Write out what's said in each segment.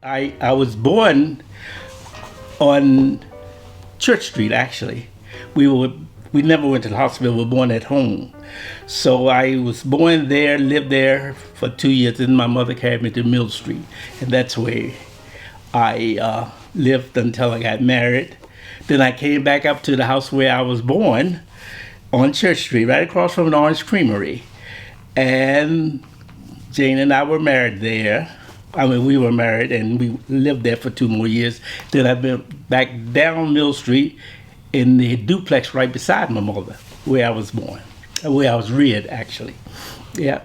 I was born on Church Street. Actually, we never went to the hospital. We were born at home. So I was born there, lived there for 2 years, and my mother carried me to Mill Street, and that's where I lived until I got married. Then I came back up to the house where I was born on Church Street, right across from the Orange Creamery. And Jane and I were married there. I mean, we were married and we lived there for 2 more years. Then I've been back down Mill Street in the duplex right beside my mother, where I was born, where I was reared, actually. Yeah.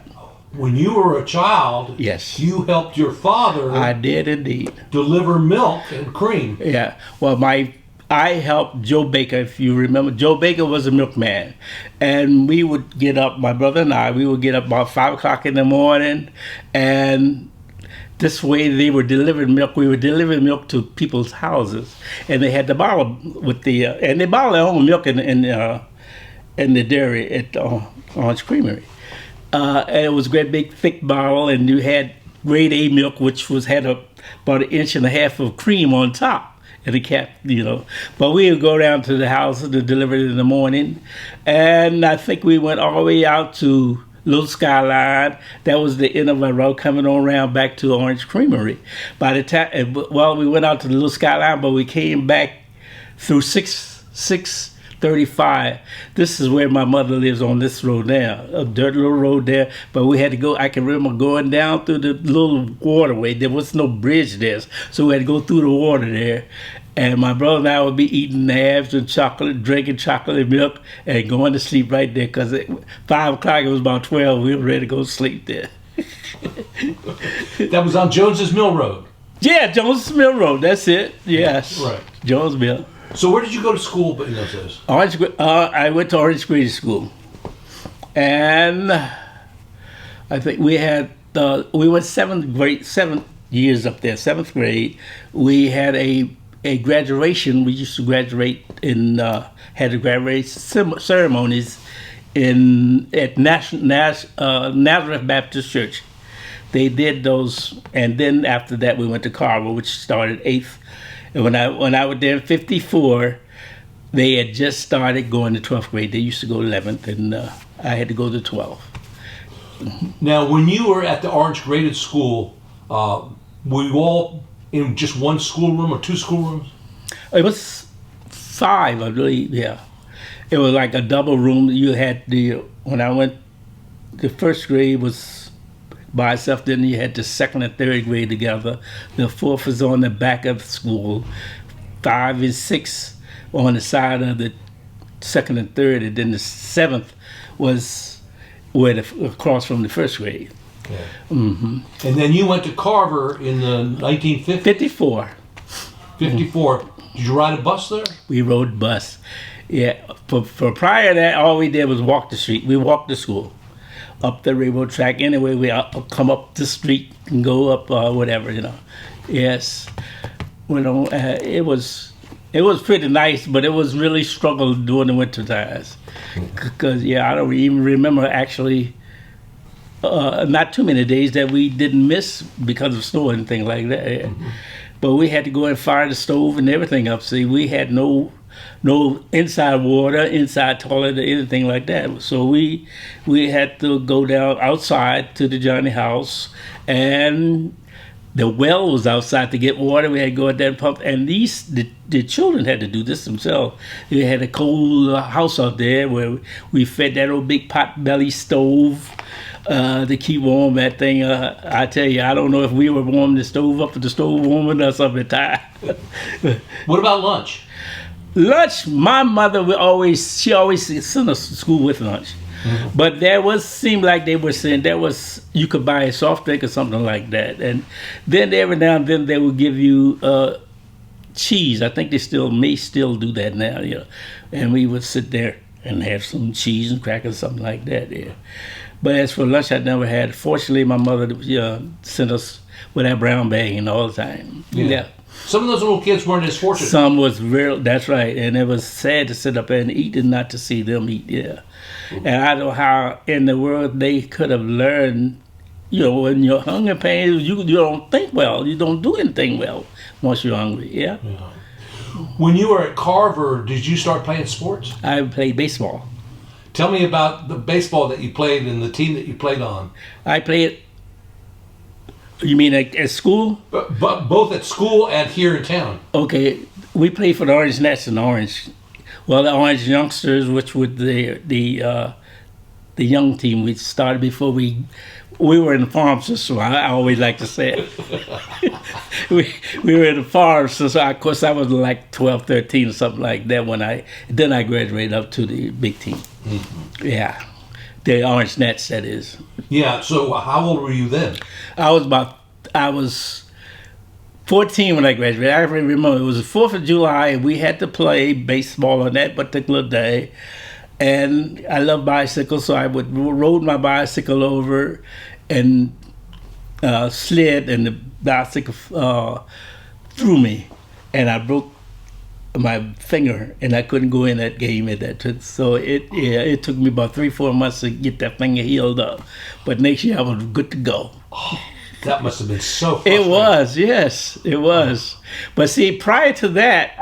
When you were a child, Yes. you helped your father I did indeed. deliver milk and cream. Yeah. Well, I helped Joe Baker, if you remember. Joe Baker was a milkman. And we would get up, my brother and I, we would get up about 5 o'clock in the morning, and this way they were delivering milk. We were delivering milk to people's houses, and they had the bottle with and they bottled their own milk in the dairy at Orange Creamery. And it was a great big thick bottle, and you had grade A milk, which had about 1.5 inches of cream on top. And the cap, But we would go down to the house to deliver it in the morning, and I think we went all the way out to Little Skyline. That was the end of our road coming on around back to Orange Creamery. By the time, we went out to the Little Skyline, but we came back through 635. This is where my mother lives, on this road now, a dirt little road there. But we had to go. I can remember going down through the little waterway. There was no bridge there, so we had to go through the water there. And my brother and I would be eating nabs and chocolate, drinking chocolate milk, and going to sleep right there. Because at 5 o'clock, it was about 12. We were ready to go to sleep there. That was on Jones's Mill Road. Yeah, Jones Mill Road. That's it. Yes. Right. Jones Mill. So where did you go to school in those days? I went to Orange Grade School, and I think we went 7 years up there. 7th grade, we had a graduation. We used to graduate had the graduation ceremonies at Nazareth Baptist Church. They did those, and then after that we went to Carver, which started 8th. And when I was there in 54, they had just started going to 12th grade. They used to go 11th, and I had to go to 12th. Now, when you were at the Orange Graded School, were you all in just one schoolroom or 2 schoolrooms? It was 5, I believe, yeah. It was like a double room. You had when I went, the 1st grade was by itself, then you had the 2nd and 3rd grade together. The 4th was on the back of the school. 5 and 6 on the side of the 2nd and 3rd, and then the 7th was across from the 1st grade. Yeah. Mm-hmm. And then you went to Carver in the 1950s? 54. 54. Did you ride a bus there? We rode bus. Yeah. For prior to that, all we did was walk the street. We walked to school. Up the railroad track. Anyway, we come up the street and go up whatever, Yes. It was pretty nice, but it was really struggle during the winter times. Because, I don't even remember actually not too many days that we didn't miss because of snow and things like that. Mm-hmm. But we had to go and fire the stove and everything up. See, we had no inside water, inside toilet, or anything like that. So we had to go down outside to the Johnny house, and the well was outside to get water. We had to go out there and pump, and the children had to do this themselves. They had a cold house out there where we fed that old big pot belly stove to keep warm that thing. I tell you, I don't know if we were warming the stove up or the stove warming us up at time. What about lunch? Lunch, my mother she always sent us to school with lunch. Mm-hmm. But seemed like they were saying you could buy a soft drink or something like that. And then every now and then they would give you cheese. I think they may still do that now, And we would sit there and have some cheese and crackers, something like that, yeah. But as for lunch, I never had. Fortunately, my mother sent us with that brown bag all the time. Yeah. Some of those little kids weren't as fortunate. Some was real, that's right. And it was sad to sit up there and eat and not to see them eat, yeah. Mm-hmm. And I don't know how in the world they could have learned you know, when you're hungry and pain, you don't think well. You don't do anything well once you're hungry. Yeah. When you were at Carver, did you start playing sports? I played baseball. Tell me about the baseball that you played and the team that you played on. I played. You mean at school? But both at school and here in town. Okay, we played for the Orange Nets and Orange. Well, the Orange Youngsters, which were the young team, we started before we were in the farm system. I always like to say it. we were in the farm system. So of course, I was like 12, 13 or something like that when I graduated up to the big team. Mm-hmm. Yeah, the Orange Nets, that is. Yeah. So how old were you then? I was 14 when I graduated. I remember it was the 4th of July, and we had to play baseball on that particular day. And I love bicycles, so I would rode my bicycle over and slid, and the bicycle threw me, and I broke my finger, and I couldn't go in that game at that. So it took me about 3-4 months to get that finger healed up. But next year I was good to go. Oh, that must have been so frustrating. It was, yes, it was. But see, prior to that,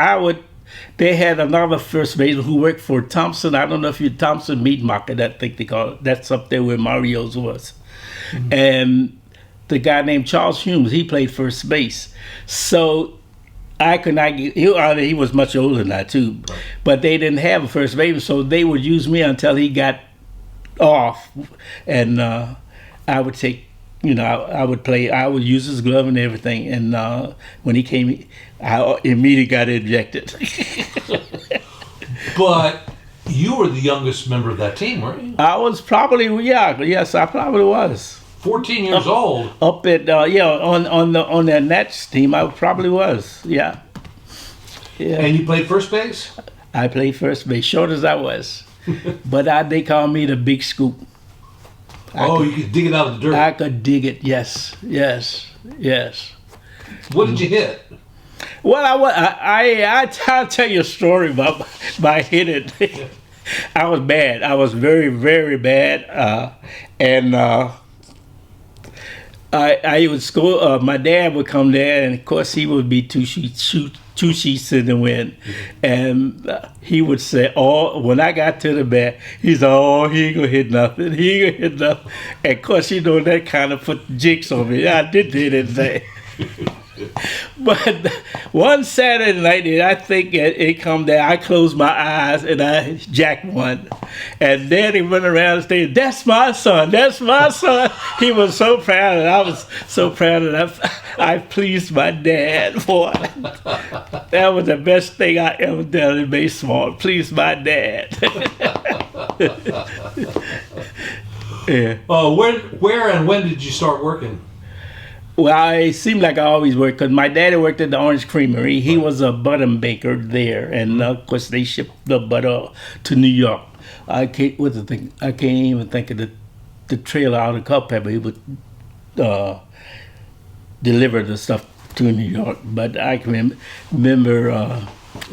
they had another first baseman who worked for Thompson. I don't know if you Thompson Meat Market, I think they call it. That's up there where Mario's was. Mm-hmm. And the guy named Charles Humes, he played first base. So I could not get, he was much older than I too, right. But they didn't have a first baseman, so they would use me until he got off. And I would take, I would play, I would use his glove and everything. And when he came, I immediately got ejected. But you were the youngest member of that team, weren't you? I was probably, yes, I probably was. 14 years old. Up at, on the Nets team, I probably was, yeah. And you played first base? I played first base, short as I was. But they called me the big scoop. You could dig it out of the dirt. I could dig it, yes. What did you hit? Well, I'll tell you a story about my hitting. I was bad. I was very, very bad. And I would score. My dad would come there, and of course he would be two sheets in the wind. And he would say, when I got to the bat, he said, he ain't gonna hit nothing. He ain't gonna hit nothing. And of course, that kind of put jinx on me. I didn't hit anything. But one Saturday night, I think it come down, I closed my eyes and I jacked one. And Daddy went around and said, "That's my son, that's my son." He was so proud, and I was so proud, and I pleased my dad for it. That was the best thing I ever done in baseball, pleased my dad. Yeah. Where and when did you start working? Well, it seemed like I always worked, because my daddy worked at the Orange Creamery. He was a butter baker there, and of course they shipped the butter to New York. I can't even think of the trailer out of Culpeper. He would deliver the stuff to New York. But I can remember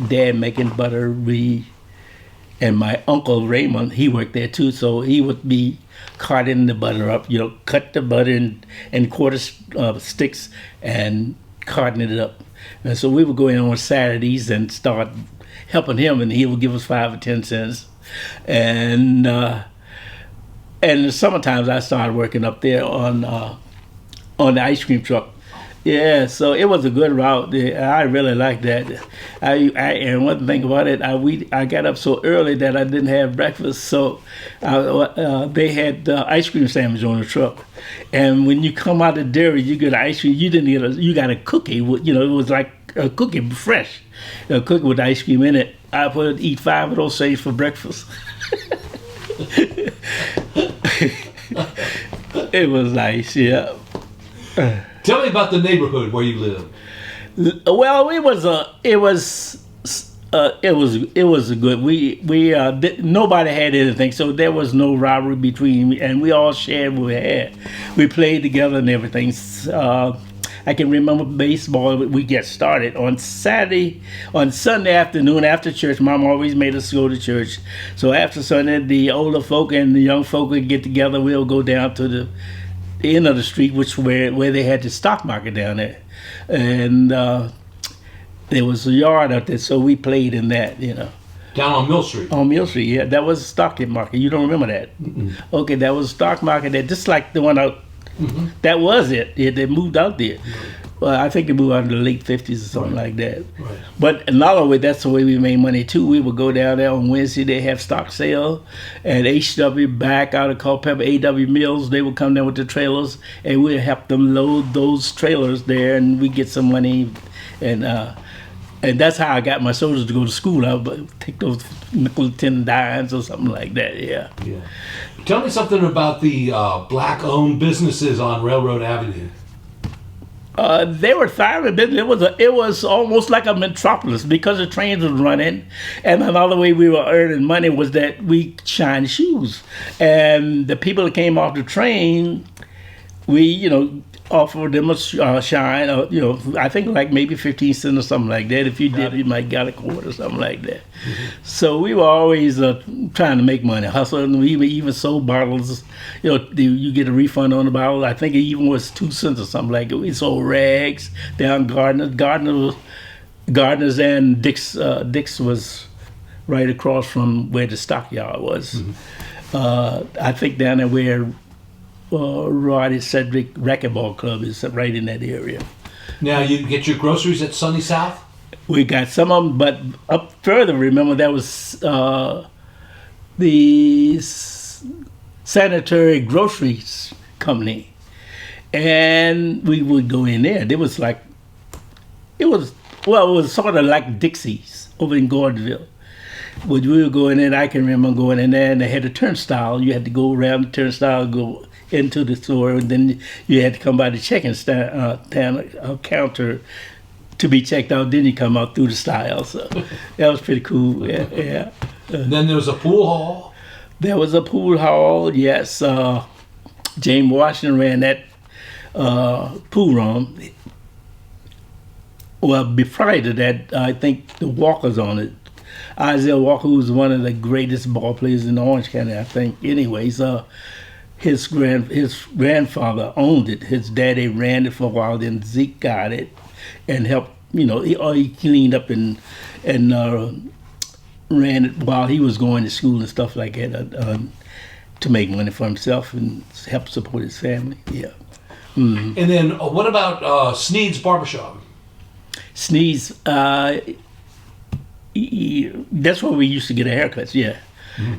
Dad making butter. And my uncle Raymond, he worked there too, so he would be carting the butter up, cut the butter in quarter sticks and carting it up. And so we would go in on Saturdays and start helping him, and he would give us 5 or 10 cents. And in the summertimes, I started working up there on the ice cream truck. Yeah, so it was a good route. I really liked that. And one thing about it, I got up so early that I didn't have breakfast, so they had ice cream sandwich on the truck. And when you come out of dairy, you get ice cream. You got a cookie. It was like a cookie fresh, a cookie with ice cream in it. I would eat 5 of those things for breakfast. It was nice, yeah. Tell me about the neighborhood where you live. Well, it was a good. Nobody had anything, so there was no rivalry between, and we all shared what we had. We played together and everything. I can remember baseball. We get started on Sunday afternoon after church. Mom always made us go to church. So after Sunday, the older folk and the young folk would get together. We'll go down to end of the street, which where they had the stock market down there, and there was a yard out there, so we played in that, Down on Mill Street. On Mill Street, yeah, that was a stock market. You don't remember that? Okay, that was a stock market there, just like the one out. That was it. Yeah, they moved out there. Well, I think they moved out in the late 50s or something like that. Right. But another way, that's the way we made money too. We would go down there on Wednesday, they have stock sale, and HW back out of Culpeper, AW Mills, they would come down with the trailers, and we'd help them load those trailers there, and we get some money, and that's how I got my soldiers to go to school. I would take those nickel 10 dimes or something like that. Yeah. Tell me something about the black-owned businesses on Railroad Avenue. They were thriving business. It was almost like a metropolis because the trains were running, and another way we were earning money was that we shined shoes, and the people that came off the train, we offered them a shine. I think like maybe 15 cents or something like that. If you did, you might got a quarter or something like that. So we were always trying to make money, hustling. We even sold bottles. You get a refund on the bottle. I think it even was 2 cents or something like that. We sold rags down Gardner's and Dick's. Dick's was right across from where the stockyard was. I think down there where Roddy Cedric Racquetball Club is right in that area. Now you get your groceries at Sunny South? We got some of them, but up further, remember, that was the Sanitary Groceries Company. And we would go in there. It was sort of like Dixie's over in Gordonville. When we would go in there, I can remember going in there, and they had a turnstile. You had to go around the turnstile, go into the store, and then you had to come by the checking counter to be checked out. Then you come out through the stile. So that was pretty cool. Yeah. Then there was a pool hall. There was a pool hall. Yes, James Washington ran that pool room. Well, prior to that, I think the Walkers on it. Isaiah Walker, who was one of the greatest ball players in Orange County, I think. Anyways, his grandfather owned it. His daddy ran it for a while. Then Zeke got it and helped. He cleaned up and ran it while he was going to school and stuff like that to make money for himself and help support his family. Yeah. And then what about Sneed's Barbershop? Sneed's. That's where we used to get our haircuts. Yeah.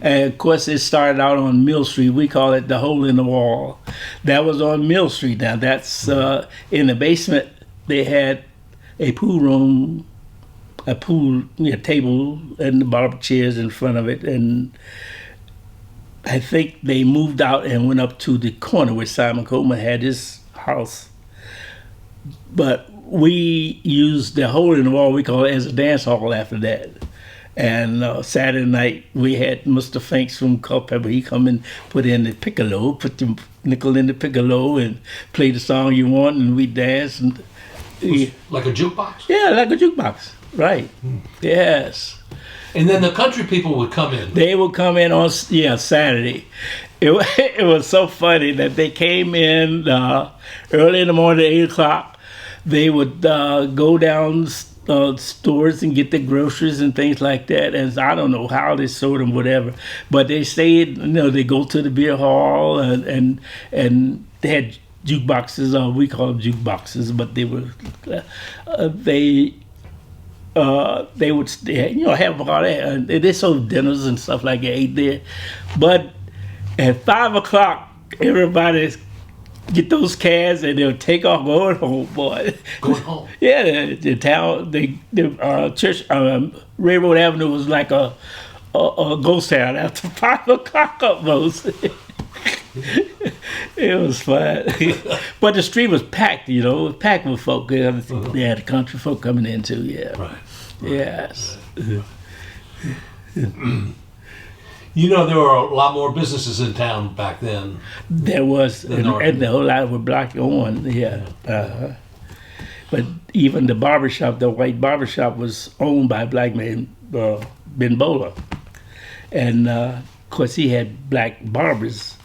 And of course, it started out on Mill Street. We call it the hole in the wall. That was on Mill Street. Now that's in the basement. They had a pool room, a pool table, and the barber chairs in front of it. And I think they moved out and went up to the corner where Simon Coleman had his house. But we used the hole in the wall, we call it, as a dance hall after that. And Saturday night, we had Mr. Finks from Culpeper. He come and put in the piccolo, put the nickel in the piccolo and play the song you want, and we dance. And like a jukebox? Yeah, like a jukebox, right. Yes. And then the country people would come in. They would come in on Saturday. It was so funny that they came in early in the morning, 8 o'clock. They would go down stores and get the groceries and things like that. And I don't know how they sold them, whatever. But they stayed, they go to the beer hall and they had jukeboxes, we call them jukeboxes, but they were, they would have all that. They sold dinners and stuff like that, ate there. But at 5 o'clock, everybody get those cabs and they'll take off going home, boy. Going home? Yeah, the town, the church, Railroad Avenue was like a ghost town after 5 o'clock almost. It was fun. But the street was packed, packed with folk. They had the country folk coming in too, yeah. Right. Yes. Right. There were a lot more businesses in town back then. There was, and the whole lot were black owned, yeah. But even the barbershop, the white barbershop, was owned by a black man, Ben Bowler. And of course, he had black barbers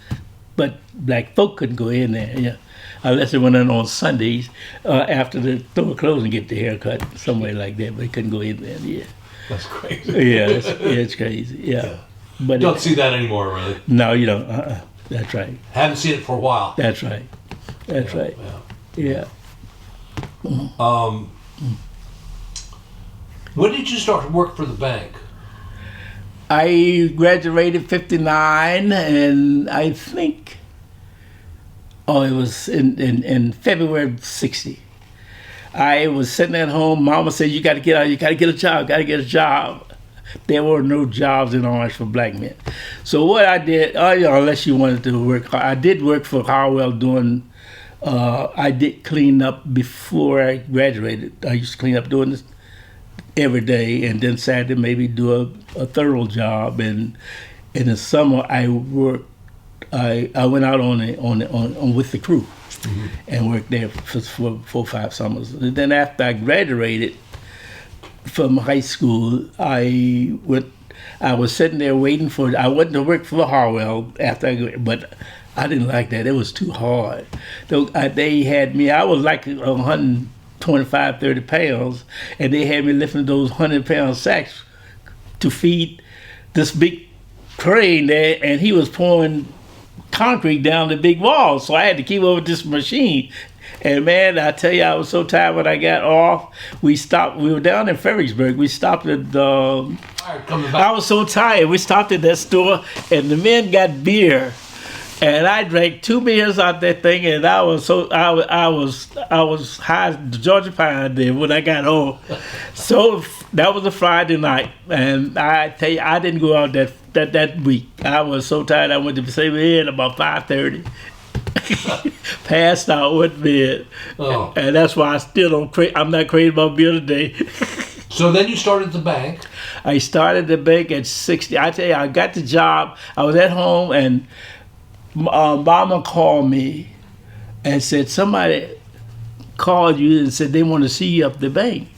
but black folk couldn't go in there. Yeah, unless they went in on Sundays after the store closed and get the haircut somewhere like that. But they couldn't go in there. Yeah, That's crazy. yeah, it's crazy. Yeah, but You don't see that anymore, really. no, you don't. That's right. Haven't seen it for a while. That's right. That's right. Yeah. Yeah. When did you start to work for the bank? I graduated 59, and I think, it was in February of 60. I was sitting at home. Mama said, "You got to get out. You got to get a job. Got to get a job." There were no jobs in Orange for black men. So what I did, unless you wanted to work, I did work for Harwell doing. I did clean up before I graduated. I used to clean up doing this every day, and then Saturday maybe do a thorough job. And in the summer, I worked. I went out on with the crew, and worked there for 4 or 5 summers. And then after I graduated from high school, I was sitting there waiting for. I went to work for Harwell after but I didn't like that. It was too hard. They had me. I was like 125, 30 pounds, and they had me lifting those 100-pound sacks to feed this big crane there, and he was pouring concrete down the big wall. So I had to keep up with this machine. And man, I tell you, I was so tired when I got off. We stopped. We were down in Fredericksburg. We stopped at. I was so tired. We stopped at that store, and the men got beer, and I drank 2 beers out that thing, and I was high as the Georgia pine there when I got home. So that was a Friday night, and I tell you, I didn't go out that week. I was so tired. I went to sleep in about 5:30. Passed out with bed. Oh. And that's why I still I'm not crazy about beer today. So then you started the bank. I started the bank at 60. I tell you, I got the job. I was at home, and Mama called me and said, somebody called you and said they want to see you up the bank.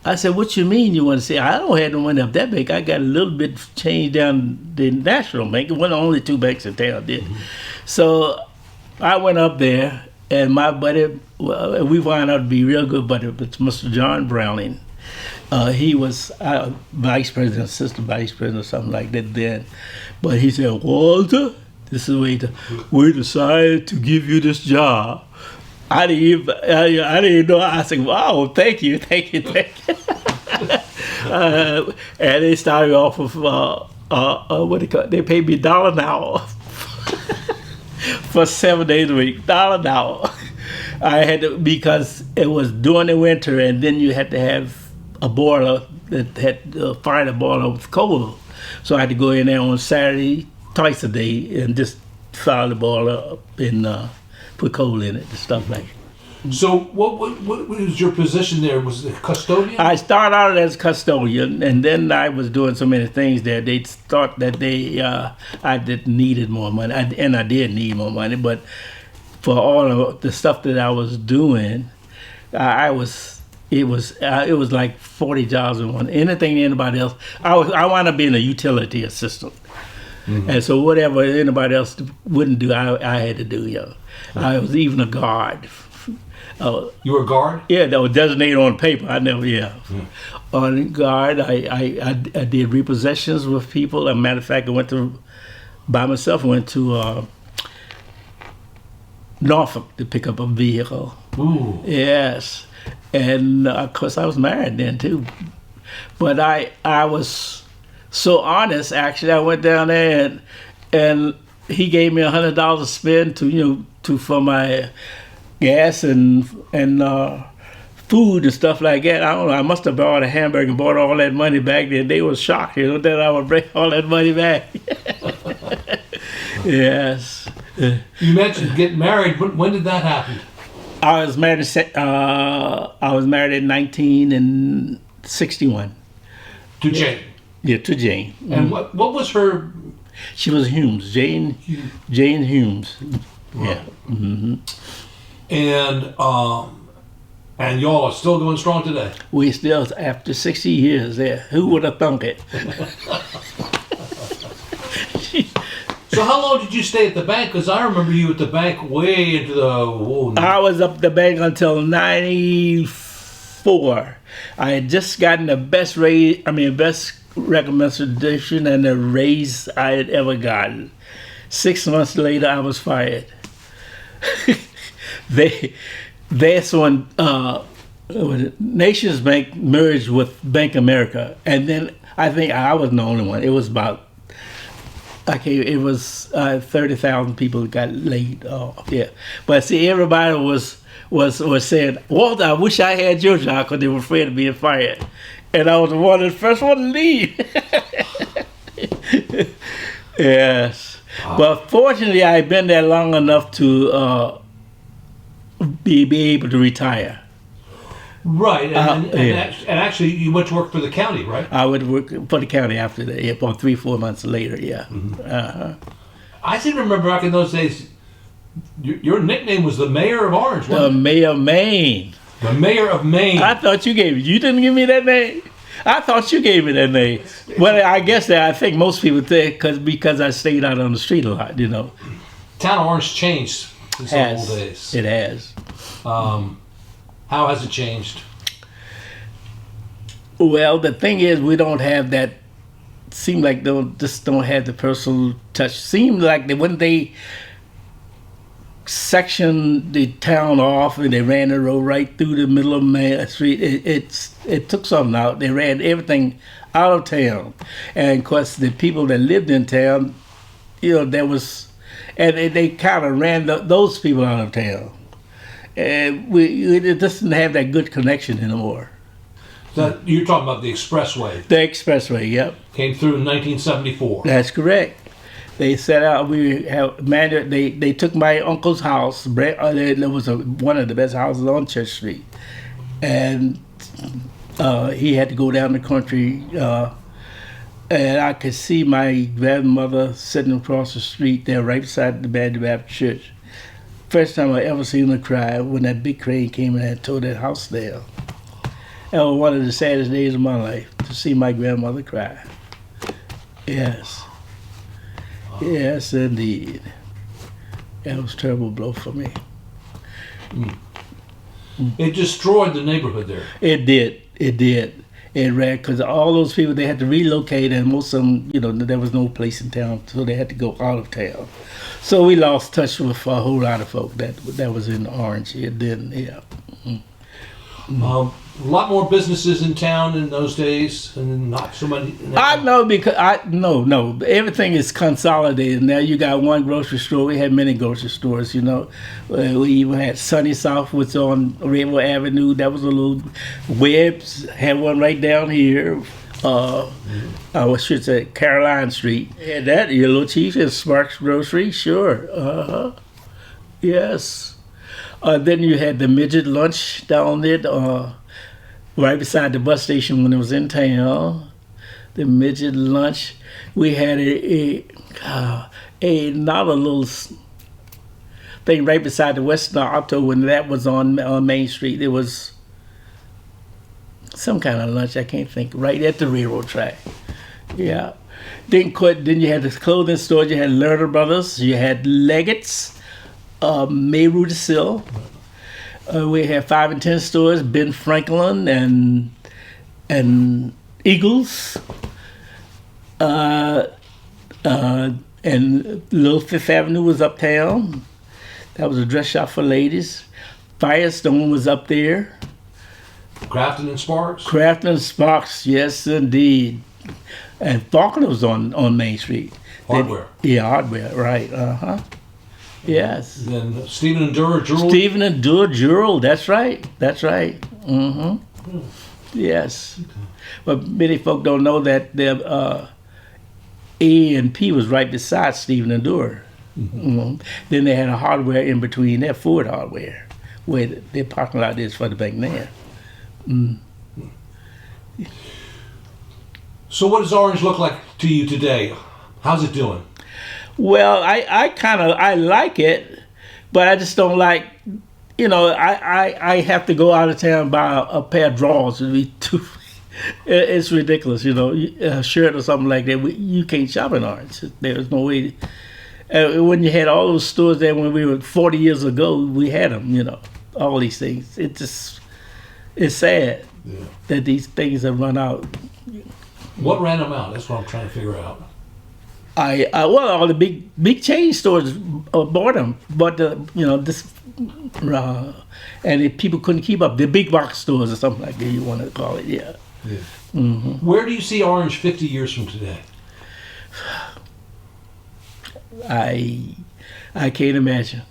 I said, what you mean you want to see? I don't have no money up that bank. I got a little bit change down the National Bank. It wasn't only 2 banks in town did. So I went up there, and my buddy, we found out to be real good buddy, it's Mr. John Browning. He was vice president, assistant vice president, or something like that then. But he said, Walter, this is we decided to give you this job. I didn't even know. I said, wow, thank you. And they started off with, what they call it? They paid me $1 an hour. For 7 days a week, $1 an hour. I had to, because it was during the winter, and then you had to have a boiler that had fire the boiler with coal. So I had to go in there on Saturday twice a day and just fire the boiler up and put coal in it and stuff like that. So what was your position there? Was it custodian? I started out as custodian, and then I was doing so many things there. They thought that I needed more money, and I did need more money. But for all of the stuff that I was doing, it was like 40 jobs in one. Anything anybody else, I wound up being a utility assistant. Mm-hmm. And so whatever anybody else wouldn't do, I had to do. Mm-hmm. I was even a guard. You were a guard? Yeah, that was designated on paper. I never, on guard. I did repossessions with people. As a matter of fact, I went to Norfolk to pick up a vehicle. Ooh. Yes, and of course I was married then too. But I was so honest. Actually, I went down there and he gave me $100 to spend for my gas and food and stuff like that. I don't know. I must have bought a hamburger and bought all that money back then. They were shocked, that I would bring all that money back. Yes. You mentioned getting married. When did that happen? I was married in 1961. To Jane. Yeah, to Jane. And what was her? She was Humes. Jane Humes. Right. Yeah. Mm-hmm. And y'all are still going strong today. We still, after 60 years there. Who would have thunk it? So how long did you stay at the bank? Because I remember you at the bank way into the... I was up the bank until 94. I had just gotten the best best recommendation and the raise I had ever gotten. 6 months later, I was fired. That's when Nations Bank merged with Bank America, and then I think I was the only one. It was about 30,000 people got laid off. Yeah, but see, everybody was saying, "Walter, I wish I had your job," because they were afraid of being fired, and I was the first one to leave. Yes, but fortunately, I've been there long enough to be able to retire. Right, and actually, you went to work for the county, right? I would work for the county after that, about 3-4 months later, yeah. Mm-hmm. I seem to remember back in those days, your nickname was the Mayor of Orange, wasn't it? The Mayor of Maine. The Mayor of Maine. I thought you gave it. You didn't give me that name? I thought you gave me that name. Well, I guess that I think most people think because I stayed out on the street a lot, you know. Town of Orange changed since the old days. It has. How has it changed? Well, the thing is, we don't have that. Seem like they just don't have the personal touch. Seemed like when they sectioned the town off and they ran the road right through the middle of Main Street, it took something out. They ran everything out of town, and of course the people that lived in town, you know, they kind of ran those people out of town. And it doesn't have that good connection anymore. You're talking about the expressway. The expressway, yep. Came through in 1974. That's correct. They set out. They took my uncle's house. There was one of the best houses on Church Street, and he had to go down the country. And I could see my grandmother sitting across the street there, right beside the Baptist Church. First time I ever seen her cry when that big crane came in and tore that house down. That was one of the saddest days of my life, to see my grandmother cry. Yes. Yes, indeed. That was a terrible blow for me. It destroyed the neighborhood there. It did. It ran, because all those people, they had to relocate, and most of them, you know, there was no place in town, so they had to go out of town. So we lost touch with a whole lot of folk that was in Orange. It didn't, yeah. A lot more businesses in town in those days, and not so many. I know, because no, everything is consolidated now. You got one grocery store. We had many grocery stores, you know. We even had Sunny South, which on Rainbow Avenue. That was a little. Webb's had one right down here. I should say Caroline Street. Had that. Yellow Chief and Sparks Grocery, sure. Yes. Then you had the midget lunch down there, right beside the bus station when it was in town. The midget lunch. We had not a little thing right beside the Western Auto when that was on Main Street. There was some kind of lunch, I can't think, right at the railroad track. Yeah. Then you had the clothing store. You had Lerner Brothers. You had Leggett's. Mayru de Sil. We had 5 and 10 stores, Ben Franklin and Eagles, and Little Fifth Avenue was uptown. That was a dress shop for ladies. Firestone was up there. Crafton and Sparks? Crafton and Sparks, yes indeed. And Faulkner was on Main Street. Hardware. Hardware, right, Yes. Then Stephen and Dura Jewel. Stephen and Dura Jewel. That's right. Mm-hmm. Yes. Okay. But many folk don't know that the A and P was right beside Stephen and Dura. Mm-hmm. Then they had a hardware in between there, Ford Hardware, where their parking lot is for the bank there. Mm. So what does Orange look like to you today? How's it doing? Well, I like it, but I just don't like, you know, I have to go out of town and buy a pair of drawers. It's ridiculous, you know, a shirt or something like that. You can't shop in Orange. There's no way. When you had all those stores there when we were 40 years ago, we had them, all these things. It's sad that these things have run out. What ran them out? That's what I'm trying to figure out. Well, all the big chain stores bought them, but this, and people couldn't keep up. The big box stores or something like that, you want to call it, yeah. Mm-hmm. Where do you see Orange 50 years from today? I can't imagine.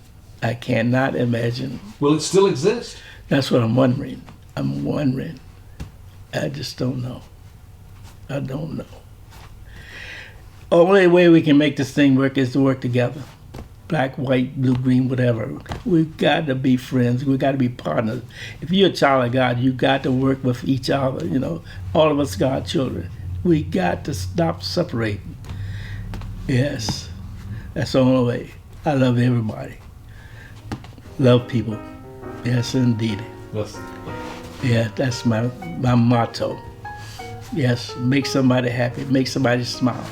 I cannot imagine. Will it still exist? That's what I'm wondering. I just don't know. I don't know. Only way we can make this thing work is to work together. Black, white, blue, green, whatever. We've got to be friends. We've got to be partners. If you're a child of God, you got to work with each other. All of us God children. We got to stop separating. Yes, that's the only way. I love everybody. Love people. Yes, indeed. Yes. Yeah, that's my motto. Yes, make somebody happy. Make somebody smile.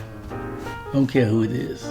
Don't care who it is.